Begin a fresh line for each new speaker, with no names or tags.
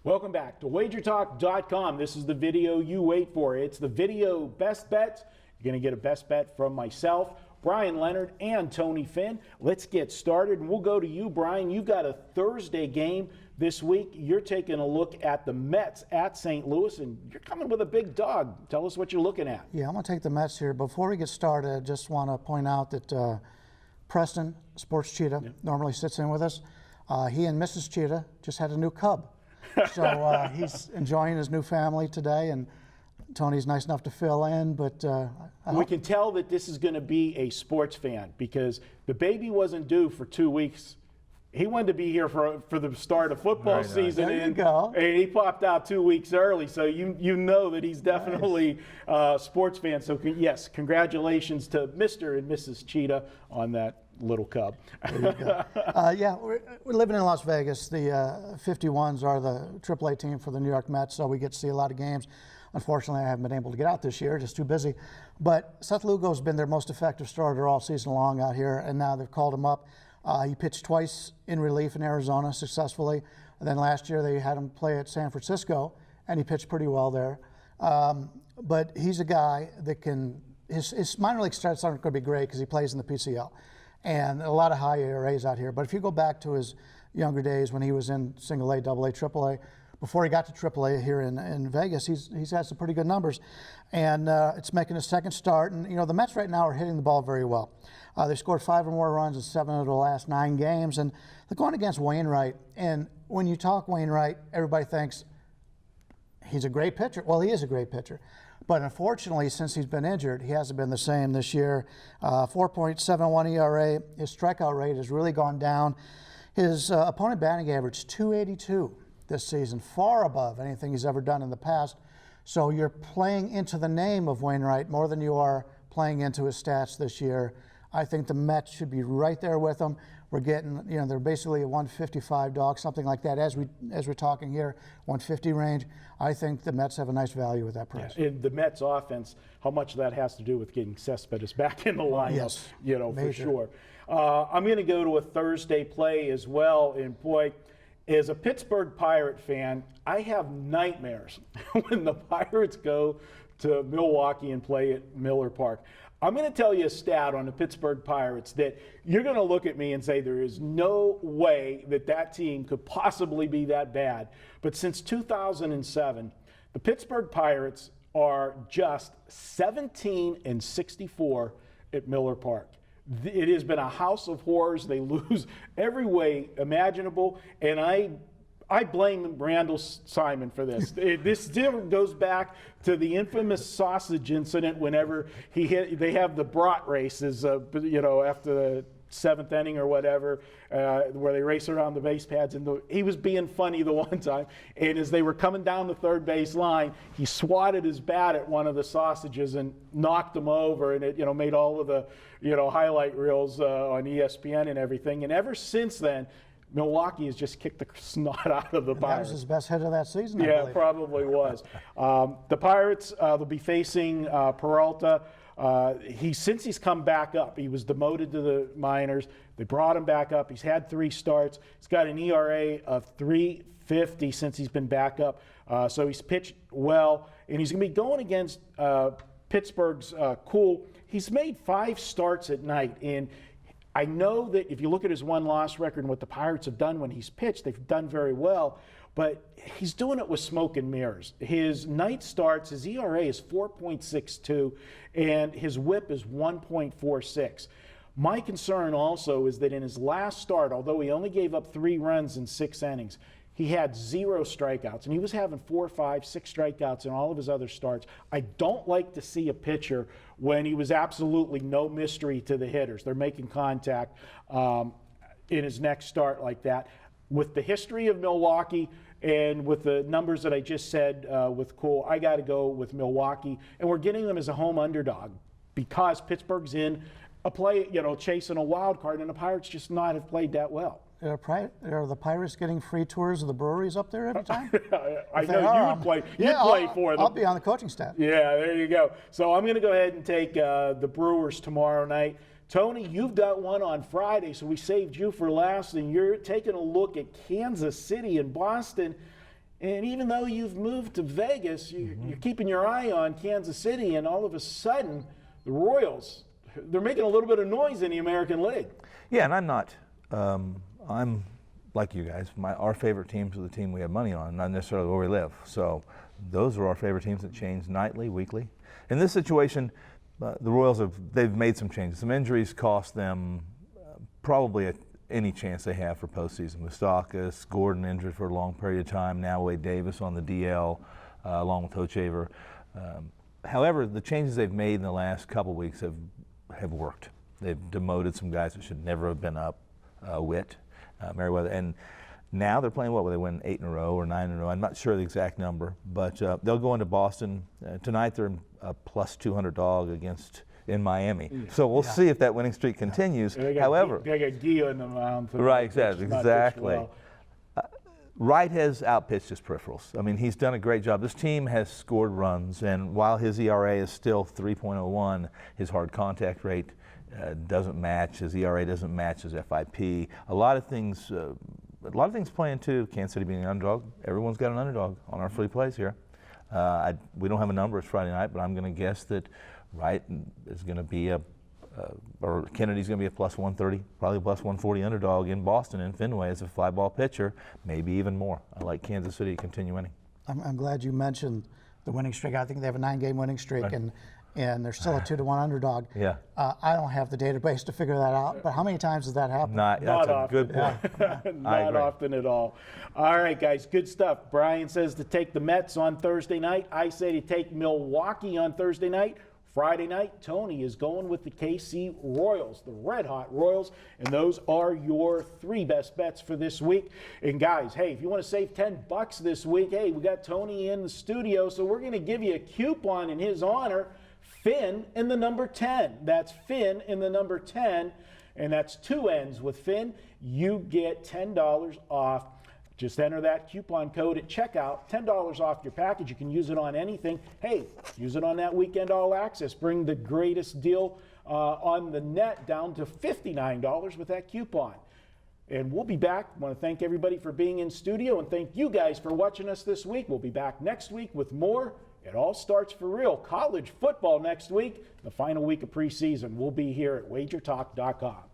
Welcome back to WagerTalk.com. This is the video you wait for. It's the video best bets. You're going to get a best bet from myself, Brian Leonard, and Tony Finn. Let's get started. We'll go to you, Brian. You've got a Thursday game this week. You're taking a look at the Mets at St. Louis, and you're coming with a big dog. Tell us what you're looking at.
Yeah, I'm going to take the Mets here. Before we get started, I just want to point out that Preston, Sports Cheetah, normally sits in with us. He and Mrs. Cheetah just had a new cub. So he's enjoying his new family today, and Tony's nice enough to fill in. But
we can tell that this is going to be a sports fan because the baby wasn't due for 2 weeks. He wanted to be here for the start of football season,
there you go.
And he popped out 2 weeks early. So you know that he's definitely a sports fan. So yes, congratulations to Mr. and Mrs. Cheetah on that little cub.
There you go. Yeah, we're living in Las Vegas. The 51s are the AAA team for the New York Mets, so we get to see a lot of games. Unfortunately, I haven't been able to get out this year, just too busy. But Seth Lugo's been their most effective starter all season long out here, and now they've called him up. He pitched twice in relief in Arizona successfully. And then last year they had him play at San Francisco, and he pitched pretty well there. But he's a guy that can, his minor league starts aren't going to be great because he plays in the PCL. And a lot of high ERAs out here. But if you go back to his younger days when he was in single A, double A, triple A, before he got to AAA here in Vegas, he's had some pretty good numbers. And it's making his second start. And, you know, the Mets right now are hitting the ball very well. They scored 5 or more runs in 7 of the last 9 games. And they're going against Wainwright. And when you talk Wainwright, everybody thinks he's a great pitcher. Well, he is a great pitcher. But unfortunately, since he's been injured, he hasn't been the same this year. 4.71 ERA. His strikeout rate has really gone down. His opponent batting average, 282 this season, far above anything he's ever done in the past. So you're playing into the name of Wainwright more than you are playing into his stats this year. I think the Mets should be right there with him. We're getting, you know, they're basically a 155 dog, something like that. As we're talking here, 150 range. I think the Mets have a nice value with that price.
Yeah, and the Mets offense, how much of that has to do with getting Cespedes back in the lineup?
Yes,
you know,
major.
for sure. I'm going to go to a Thursday play as well, and boy, as a Pittsburgh Pirate fan, I have nightmares when the Pirates go to Milwaukee and play at Miller Park. I'm going to tell you a stat on the Pittsburgh Pirates that you're going to look at me and say there is no way that team could possibly be that bad. But since 2007, the Pittsburgh Pirates are just 17-64 at Miller Park. It has been a house of horrors. They lose every way imaginable, and I blame Randall Simon for this. This still goes back to the infamous sausage incident whenever they have the brat races, you know, after the 7th inning or whatever, where they race around the base pads. And he was being funny the one time, and as they were coming down the third base line, he swatted his bat at one of the sausages and knocked him over, and it, you know, made all of the, you know, highlight reels on ESPN and everything. And ever since then, Milwaukee has just kicked the snot out of the Pirates.
That was his best hit of that season,
Yeah,
I believe.
it probably was. The Pirates, they'll be facing Peralta. Since he's come back up, he was demoted to the minors. They brought him back up. He's had 3 starts. He's got an ERA of 3.50 since he's been back up. So he's pitched well, and he's going to be going against Pittsburgh's Cool. He's made 5 starts at night, and I know that if you look at his 1-loss record and what the Pirates have done when he's pitched, they've done very well, but he's doing it with smoke and mirrors. His night starts, his ERA is 4.62, and his whip is 1.46. My concern also is that in his last start, although he only gave up 3 runs in 6 innings, he had 0 strikeouts, and he was having 4, 5, 6 strikeouts in all of his other starts. I don't like to see a pitcher when he was absolutely no mystery to the hitters. They're making contact in his next start like that. With the history of Milwaukee and with the numbers that I just said with Cole, I got to go with Milwaukee. And we're getting them as a home underdog because Pittsburgh's in a play, you know, chasing a wild card, and the Pirates just not have played that well.
Are the Pirates getting free tours of the breweries up there every time?
I know you would play. You'd play for them.
I'll be on the coaching staff.
Yeah, there you go. So I'm going to go ahead and take the Brewers tomorrow night. Tony, you've got one on Friday, so we saved you for last, and you're taking a look at Kansas City and Boston. And even though you've moved to Vegas, you're keeping your eye on Kansas City, and all of a sudden, the Royals, they're making a little bit of noise in the American League.
Yeah, and I'm not. I'm like you guys. Our favorite teams are the team we have money on, not necessarily where we live. So those are our favorite teams that change nightly, weekly. In this situation, the Royals they've made some changes. Some injuries cost them probably any chance they have for postseason. Moustakas, Gordon injured for a long period of time. Now Wade Davis on the DL, along with Hochevar. However, the changes they've made in the last couple weeks have worked. They've demoted some guys that should never have been up. Witt, Merriweather, and now they're playing they win 8 in a row or 9 in a row. I'm not sure the exact number, but they'll go into Boston tonight. They're a plus 200 dog in Miami. So we'll see if that winning streak continues. However,
they got Gia in the mound.
Right, exactly.
Well.
Wright has outpitched his peripherals. I mean, he's done a great job. This team has scored runs, and while his ERA is still 3.01, his hard contact rate doesn't match. His ERA doesn't match his FIP. A lot of things playing too. Kansas City being an underdog. Everyone's got an underdog on our free plays here. We don't have a number. It's Friday night, but I'm going to guess that Wright is going to be or Kennedy's going to be a plus 130, probably a plus 140 underdog in Boston in Fenway as a fly ball pitcher, maybe even more. I like Kansas City to continue winning.
I'm glad you mentioned the winning streak. I think they have a 9-game winning streak,
Right.
and they're still a 2-1 underdog.
Yeah.
I don't have the database to figure that out, but how many times does that happen?
That's
Not
a
often.
good point.
Not often at all. All right, guys, good stuff. Brian says to take the Mets on Thursday night. I say to take Milwaukee on Thursday night. Friday night, Tony is going with the KC Royals, the red-hot Royals, and those are your 3 best bets for this week. And guys, hey, if you want to save $10 this week, hey, we got Tony in the studio, so we're going to give you a coupon in his honor, Finn in the number 10. That's Finn in the number 10, and that's 2 N's with Finn. You get $10 off. Just enter that coupon code at checkout, $10 off your package. You can use it on anything. Hey, use it on that weekend all access. Bring the greatest deal on the net down to $59 with that coupon. And we'll be back. I want to thank everybody for being in studio and thank you guys for watching us this week. We'll be back next week with more. It all starts for real. College football next week, the final week of preseason. We'll be here at wagertalk.com.